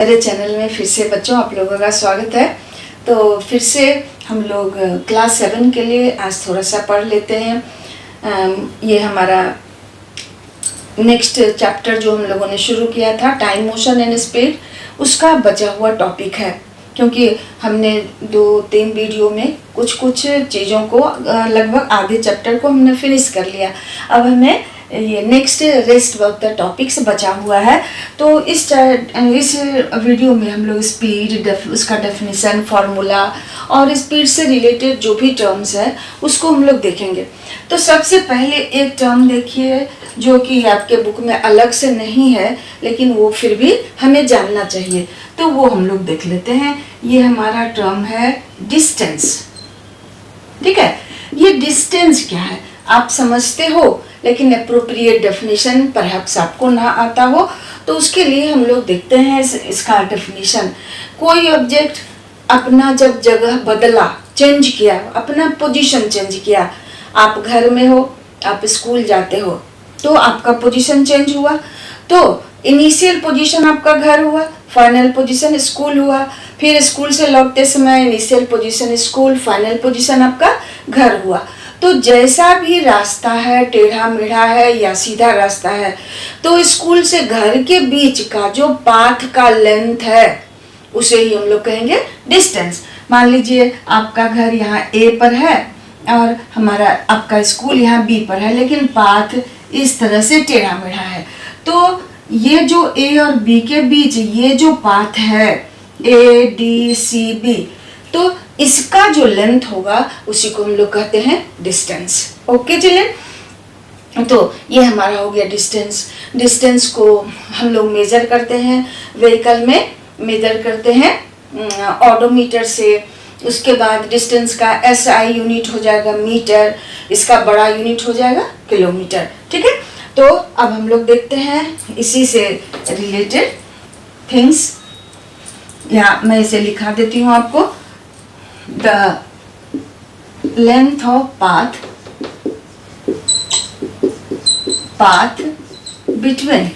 मेरे चैनल में फिर से बच्चों आप लोगों का स्वागत है। तो फिर से हम लोग क्लास 7 के लिए आज थोड़ा सा पढ़ लेते हैं। ये हमारा नेक्स्ट चैप्टर जो हम लोगों ने शुरू किया था, टाइम, मोशन एंड स्पीड, उसका बचा हुआ टॉपिक है। क्योंकि हमने 2-3 वीडियो में कुछ चीज़ों को लगभग आधे चैप्टर को हमने फिनिश कर लिया। अब हमें ये next rest of the topics बचा हुआ है। तो इस वीडियो में हम लोग स्पीड, उसका डेफिनेशन, फार्मूला और स्पीड से रिलेटेड जो भी टर्म्स है उसको हम लोग देखेंगे। तो सबसे पहले एक टर्म देखिए जो कि आपके बुक में अलग से नहीं है, लेकिन वो फिर भी हमें जानना चाहिए, तो वो हम लोग देख लेते हैं। ये हमारा टर्म है डिस्टेंस। ठीक है, ये डिस्टेंस क्या है आप समझते हो, लेकिन अप्रोप्रिएट डेफिनेशन परहैप्स आपको ना आता हो, तो उसके लिए हम लोग देखते हैं इसका डेफिनेशन। कोई ऑब्जेक्ट अपना जब जगह बदला, चेंज किया, अपना पोजीशन चेंज किया, आप घर में हो, आप स्कूल जाते हो, तो आपका पोजीशन चेंज हुआ। तो इनिशियल पोजीशन आपका घर हुआ, फाइनल पोजीशन स्कूल हुआ, फिर स्कूल से लौटते समय initial position school, final position आपका घर हुआ। तो जैसा भी रास्ता है, टेढ़ा मेढ़ा है या सीधा रास्ता है, तो स्कूल से घर के बीच का जो पाथ का लेंथ है उसे ही हम लोग कहेंगे डिस्टेंस। मान लीजिए आपका घर यहाँ ए पर है और आपका स्कूल यहाँ बी पर है, लेकिन पाथ इस तरह से टेढ़ा मेढ़ा है। तो ये जो ए और बी के बीच ये जो पाथ है ADCB, तो इसका जो लेंथ होगा उसी को हम लोग कहते हैं डिस्टेंस। ओके चिल्ड्रन, तो ये हमारा हो गया डिस्टेंस। डिस्टेंस को हम लोग मेजर करते हैं, व्हीकल में मेजर करते हैं ऑडोमीटर से। उसके बाद डिस्टेंस का SI यूनिट हो जाएगा मीटर, इसका बड़ा यूनिट हो जाएगा किलोमीटर। ठीक है, तो अब हम लोग देखते हैं इसी से रिलेटेड थिंग्स। यहाँ मैं इसे लिखा देती हूँ आपको। The length of path between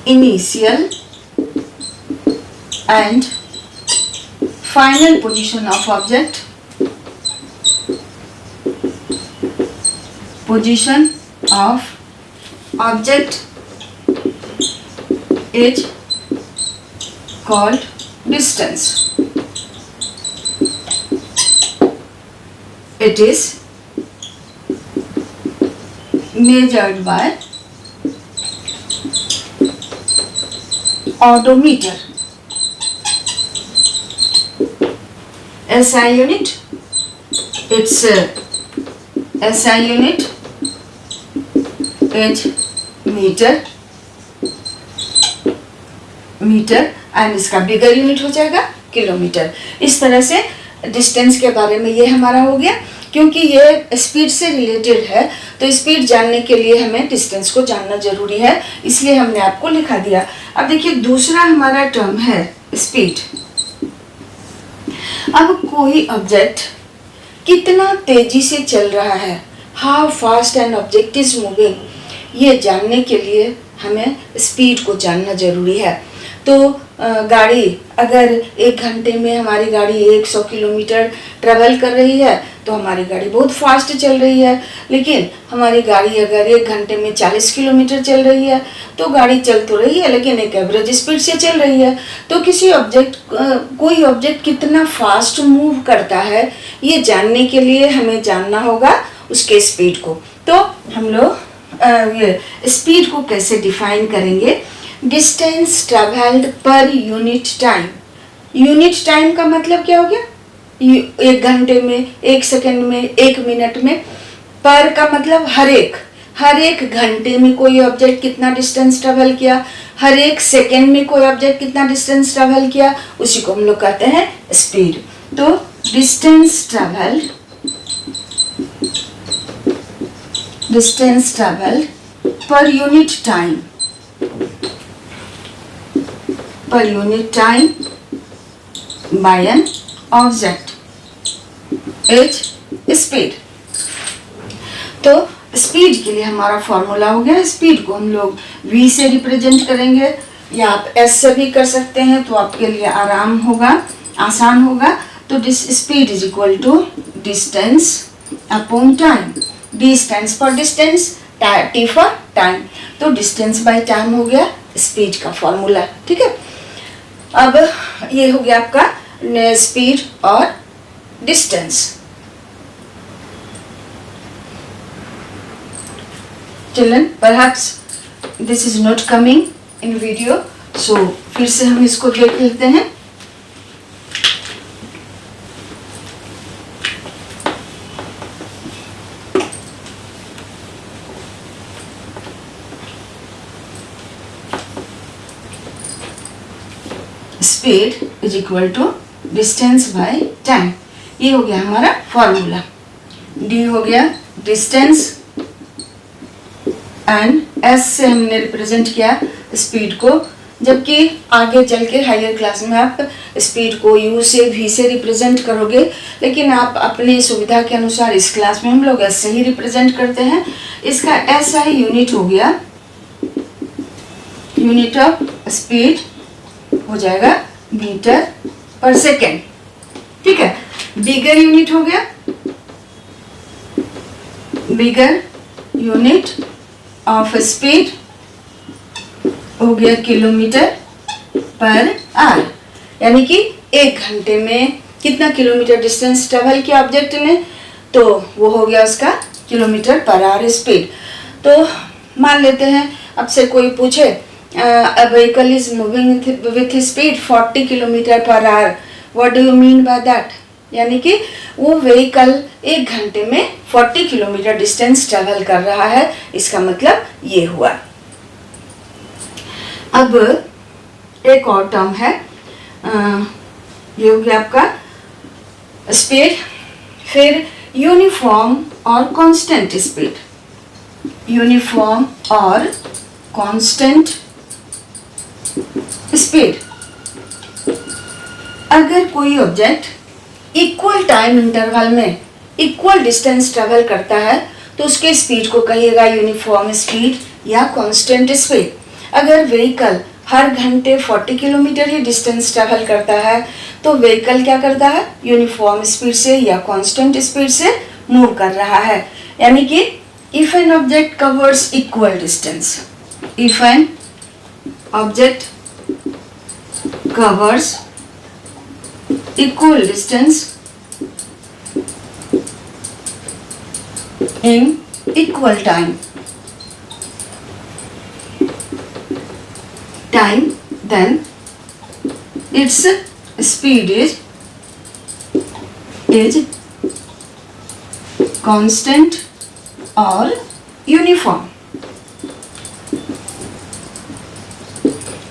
initial and final position of object, is called distance. It is measured by odometer. SI unit, its SI unit is metre and इसका बिगर यूनिट हो जाएगा किलोमीटर। इस तरह से डिस्टेंस के बारे में ये हमारा हो गया। क्योंकि ये स्पीड से रिलेटेड है, तो स्पीड जानने के लिए हमें डिस्टेंस को जानना जरूरी है, इसलिए हमने आपको लिखा दिया। अब देखिए दूसरा हमारा टर्म है स्पीड। अब कोई ऑब्जेक्ट कितना तेजी से चल रहा है, how fast an object is moving, ये जानने के लिए हमें स्पीड को जानना जरूरी है। तो गाड़ी अगर 1 घंटे में हमारी गाड़ी 100 किलोमीटर ट्रेवल कर रही है तो हमारी गाड़ी बहुत फास्ट चल रही है। लेकिन हमारी गाड़ी अगर 1 घंटे में 40 किलोमीटर चल रही है तो गाड़ी चल तो रही है लेकिन एक एवरेज स्पीड से चल रही है। तो कोई ऑब्जेक्ट कितना फास्ट मूव करता है ये जानने के लिए हमें जानना होगा उसके स्पीड को। तो हम लोग ये स्पीड को कैसे डिफाइन करेंगे। Distance travelled per unit time. Unit time का मतलब क्या हो गया, 1 घंटे में, 1 सेकंड में, 1 मिनट में। पर का मतलब हर एक घंटे में कोई ऑब्जेक्ट कितना डिस्टेंस ट्रेवल किया, हर एक सेकंड में कोई ऑब्जेक्ट कितना डिस्टेंस ट्रेवल किया, उसी को हम लोग कहते हैं स्पीड। तो distance travelled per unit time by an object is speed। तो स्पीड के लिए हमारा फॉर्मूला हो गया। स्पीड को हम लोग v से रिप्रेजेंट करेंगे, या आप s से भी कर सकते हैं, तो आपके लिए आराम होगा, आसान होगा। तो speed is equal to distance upon time. d stands for distance, t for time, तो डिस्टेंस बाय टाइम हो गया स्पीड का फॉर्मूला। ठीक है, अब ये हो गया आपका स्पीड और distance. Children, perhaps this is not coming in video, so फिर से हम इसको देख लेते हैं। Speed is equal to distance by time, ये हो गया हमारा फॉर्मूला। d हो गया डिस्टेंस एंड s से हमने रिप्रेजेंट किया स्पीड को, जबकि आगे चल के हायर क्लास में आप स्पीड को u से v से रिप्रेजेंट करोगे, लेकिन आप अपनी सुविधा के अनुसार इस क्लास में हम लोग s से ही रिप्रेजेंट करते हैं। इसका SI यूनिट हो गया, यूनिट ऑफ स्पीड हो जाएगा मीटर पर सेकेंड। ठीक है, बिगर यूनिट हो गया, बिगर यूनिट ऑफ स्पीड हो गया किलोमीटर पर आवर, यानी कि 1 घंटे में कितना किलोमीटर डिस्टेंस ट्रेवल किया ऑब्जेक्ट ने, तो वो हो गया उसका किलोमीटर पर आवर स्पीड। तो मान लेते हैं आपसे कोई पूछे a vehicle is moving with speed 40 kilometre per our, what do you mean by that, यानी कि वो व्हीकल 1 घंटे में 40 किलोमीटर डिस्टेंस ट्रेवल कर रहा है, इसका मतलब ये हुआ। अब एक और टर्म है, ये हो गया आपका स्पीड, फिर यूनिफॉर्म और कांस्टेंट स्पीड। यूनिफॉर्म और कांस्टेंट स्पीड, अगर कोई ऑब्जेक्ट इक्वल टाइम इंटरवल में इक्वल डिस्टेंस ट्रेवल करता है तो उसके स्पीड को कहिएगा यूनिफॉर्म स्पीड या कांस्टेंट स्पीड। अगर व्हीकल हर घंटे 40 किलोमीटर ही डिस्टेंस ट्रेवल करता है तो व्हीकल क्या करता है, यूनिफॉर्म स्पीड से या कांस्टेंट स्पीड से मूव कर रहा है। यानी कि if an object covers equal distance, if an object covers equal distance in equal time, then its speed is constant or uniform.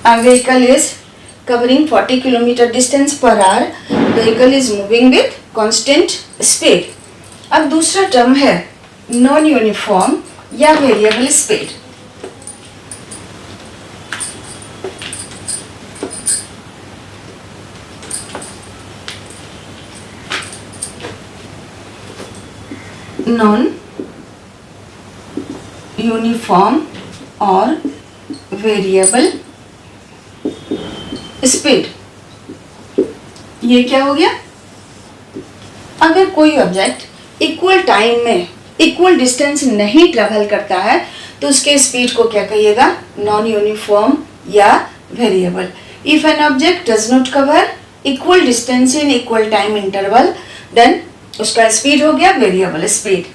A vehicle is covering 40 kilometer distance per hour, vehicle is moving with constant speed. अब दूसरा term है non uniform या variable speed. Non uniform और variable speed, ये क्या हो गया, अगर कोई ऑब्जेक्ट इक्वल टाइम में इक्वल डिस्टेंस नहीं ट्रेवल करता है तो उसके स्पीड को क्या कहिएगा, नॉन यूनिफॉर्म या variable. If an object does not cover equal distance in equal time interval then उसका स्पीड हो गया variable speed.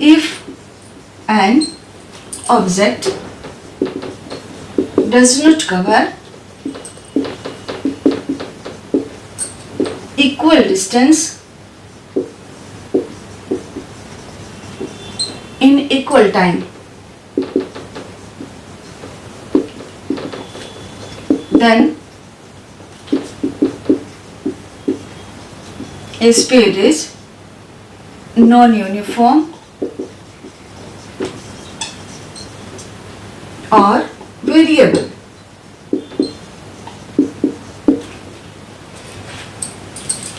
If an object does not cover equal distance in equal time then speed is non-uniform or variable।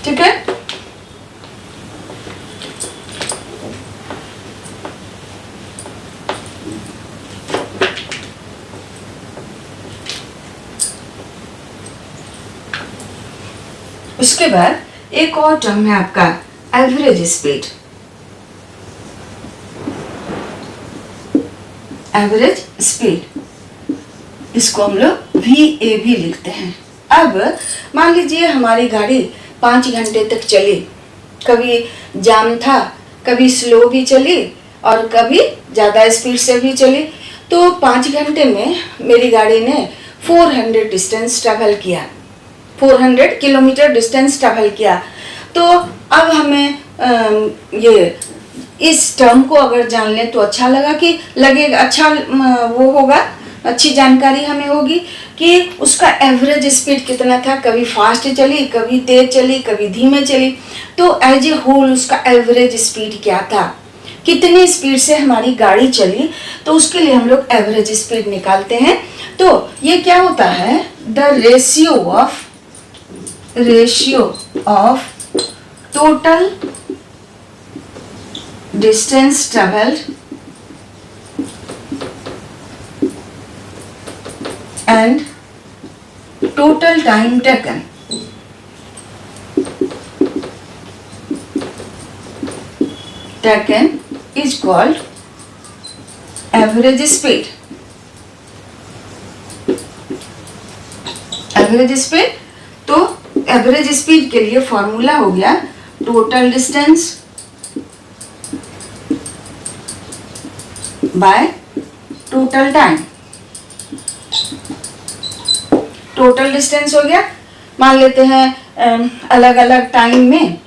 ठीक है, उसके बाद एक और term है आपका एवरेज स्पीड। एवरेज स्पीड, इसको हम लोग VA भी लिखते हैं। अब मान लीजिए हमारी गाड़ी 5 घंटे तक चली, कभी जाम था, कभी स्लो भी चली और कभी ज़्यादा स्पीड से भी चली। तो 5 घंटे में मेरी गाड़ी ने 400 डिस्टेंस ट्रैवल किया, 400 किलोमीटर डिस्टेंस ट्रैवल किया। तो अब हमें ये इस टर्म को अगर जान लें तो अच्छा लगेगा, अच्छा वो होगा, अच्छी जानकारी हमें होगी कि उसका एवरेज स्पीड कितना था, कभी फास्ट चली, कभी तेज चली, कभी धीमे चली। तो एज ए होल उसका एवरेज स्पीड क्या था, कितनी स्पीड से हमारी गाड़ी चली, तो उसके लिए हम लोग एवरेज स्पीड निकालते हैं। तो ये क्या होता है, the ratio of total distance travelled and total time taken is called average speed. Average speed, तो एवरेज स्पीड के लिए फॉर्मूला हो गया total distance by total time. Total distance हो गया, मान लेते हैं अलग अलग टाइम में,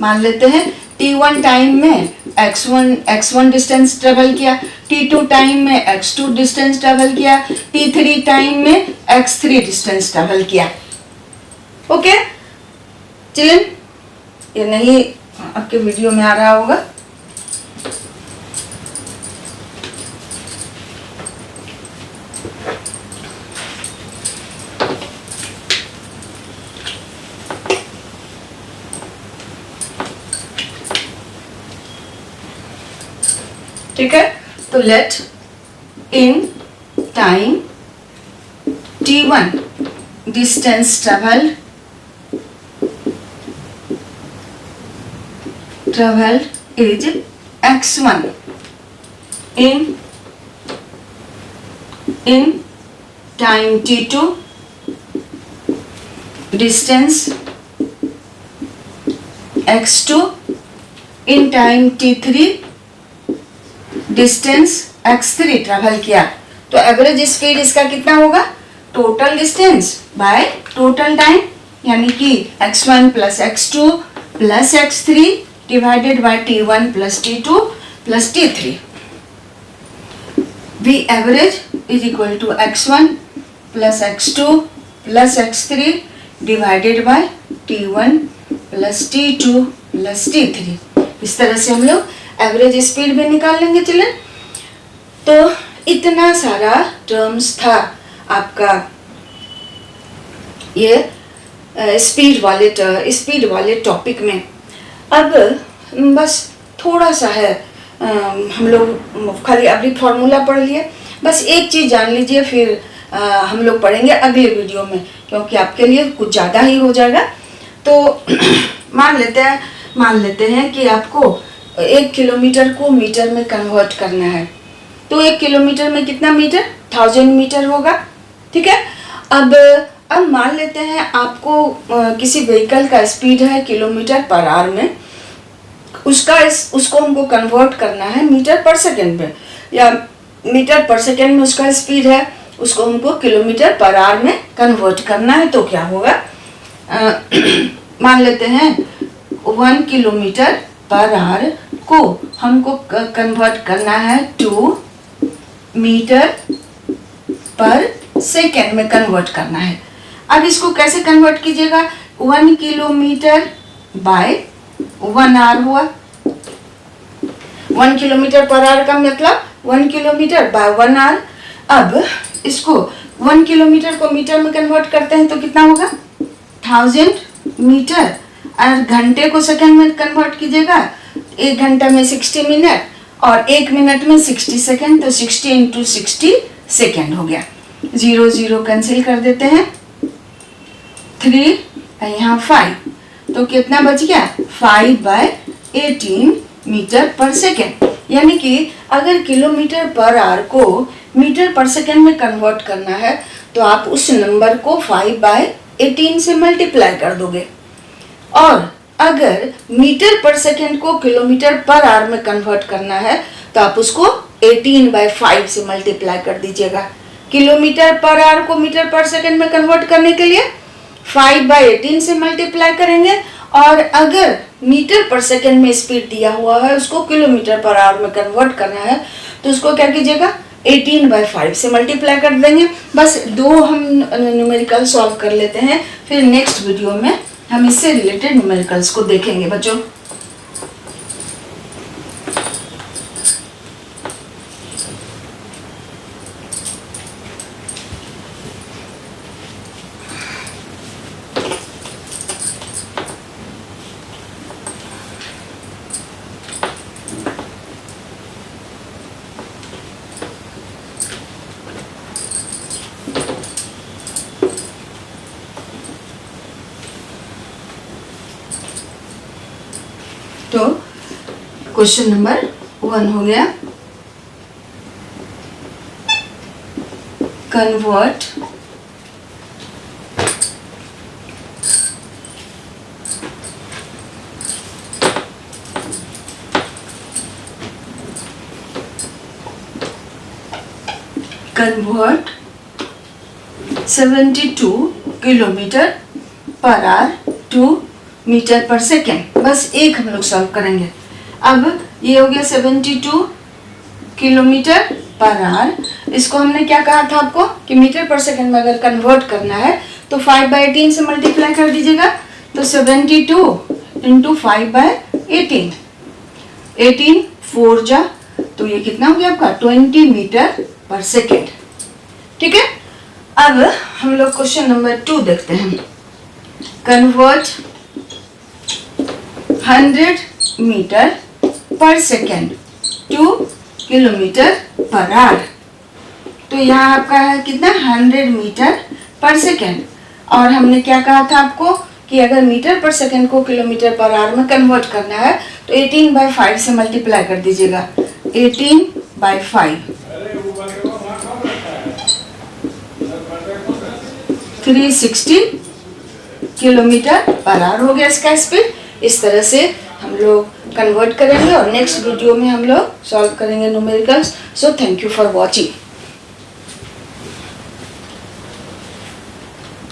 मान लेते हैं T1 टाइम में x1 डिस्टेंस ट्रेवल किया, T2 टाइम में x2 डिस्टेंस ट्रेवल किया, T3 टाइम में x3 डिस्टेंस ट्रेवल किया। ओके चिल्ड्रन, ये नहीं आपके वीडियो में आ रहा होगा। ठीक है, तो let in time T1 distance travelled is x1 in time T2 distance x2 in time T3 distance x3 travel किया। तो एवरेज स्पीड इसका कितना होगा, total distance by total time, यानी कि x1 plus x2 plus x3 divided by T1 plus T2 plus T3। V average is equal to x1 plus x2 plus x3 divided by T1 plus T2 plus T3। इस तरह से हम लोग average speed भी निकाल लेंगे children. तो इतना सारा टर्म्स था आपका ये स्पीड वाले टॉपिक में। अब बस थोड़ा सा है, हम लोग खाली अभी फॉर्मूला पढ़ लिए, बस एक चीज़ जान लीजिए, फिर हम लोग पढ़ेंगे अगले वीडियो में, क्योंकि आपके लिए कुछ ज़्यादा ही हो जाएगा। तो मान लेते हैं कि आपको 1 किलोमीटर को मीटर में कन्वर्ट करना है। तो 1 किलोमीटर में कितना मीटर, 1000 मीटर होगा। ठीक है, अब मान लेते हैं आपको किसी व्हीकल का स्पीड है किलोमीटर पर आवर में, उसको हमको कन्वर्ट करना है मीटर पर सेकेंड में, या मीटर पर सेकेंड में उसका स्पीड है, उसको हमको किलोमीटर पर आवर में कन्वर्ट करना है। तो क्या होगा, मान लेते हैं 1 किलोमीटर पर आवर को हमको कन्वर्ट करना है 2 मीटर पर सेकेंड में कन्वर्ट करना है। अब इसको कैसे कन्वर्ट कीजिएगा, 1 किलोमीटर बाय 1 आवर हुआ। 1 किलोमीटर पर आवर का मतलब 1 किलोमीटर बाय 1 आवर। अब इसको 1 किलोमीटर को मीटर में कन्वर्ट करते हैं तो कितना होगा, 1000 मीटर। और घंटे को सेकंड में कन्वर्ट कीजिएगा, 1 घंटा में 60 मिनट और 1 मिनट में 60 सेकंड, तो 60 इंटू 60 सेकेंड हो गया। 0 0 कैंसिल कर देते हैं, 3 यहाँ 5, तो कितना बच गया 5/18 मीटर पर सेकेंड। यानी कि अगर किलोमीटर पर आवर को मीटर पर सेकेंड में कन्वर्ट करना है तो आप उस नंबर को 5/18 से मल्टीप्लाई कर दोगे, और अगर मीटर पर सेकेंड को किलोमीटर पर आवर में कन्वर्ट करना है तो आप उसको 18/5 से मल्टीप्लाई कर दीजिएगा। किलोमीटर पर आवर को मीटर पर सेकेंड में कन्वर्ट करने के लिए 5/18 से मल्टीप्लाई करेंगे, और अगर मीटर पर सेकेंड में स्पीड दिया हुआ है उसको किलोमीटर पर आवर में कन्वर्ट करना है तो उसको क्या कीजिएगा 18/5 से मल्टीप्लाई कर देंगे। बस दो हम न्यूमेरिकल सॉल्व कर लेते हैं, फिर नेक्स्ट वीडियो में हम इससे रिलेटेड न्यूमेरिकल्स को देखेंगे बच्चों। तो क्वेश्चन नंबर 1 हो गया, convert convert 72 kilometre per hour to metre per second. बस एक हम लोग सॉल्व करेंगे। अब ये हो गया 72 किलोमीटर पर आवर। इसको हमने क्या कहा था आपको कि मीटर पर सेकेंड में अगर कन्वर्ट करना है तो 5/18 से मल्टीप्लाई कर दीजिएगा। तो 72 इंटू 5/18, 18 4 जा, तो ये कितना हो गया आपका 20 मीटर पर सेकेंड। ठीक है, अब हम लोग क्वेश्चन नंबर 2 देखते हैं। Convert 100 metre per second two kilometre per our. तो यहाँ आपका है कितना 100 मीटर पर सेकेंड, और हमने क्या कहा था आपको कि अगर मीटर पर सेकेंड को किलोमीटर पर आवर में कन्वर्ट करना है तो 18/5 से मल्टीप्लाई कर दीजिएगा। 18/5 360 किलोमीटर पर आवर हो गया इसका स्पीड। इस तरह से हम लोग कन्वर्ट करेंगे और नेक्स्ट वीडियो में हम लोग सॉल्व करेंगे numericals. So thank you for watching.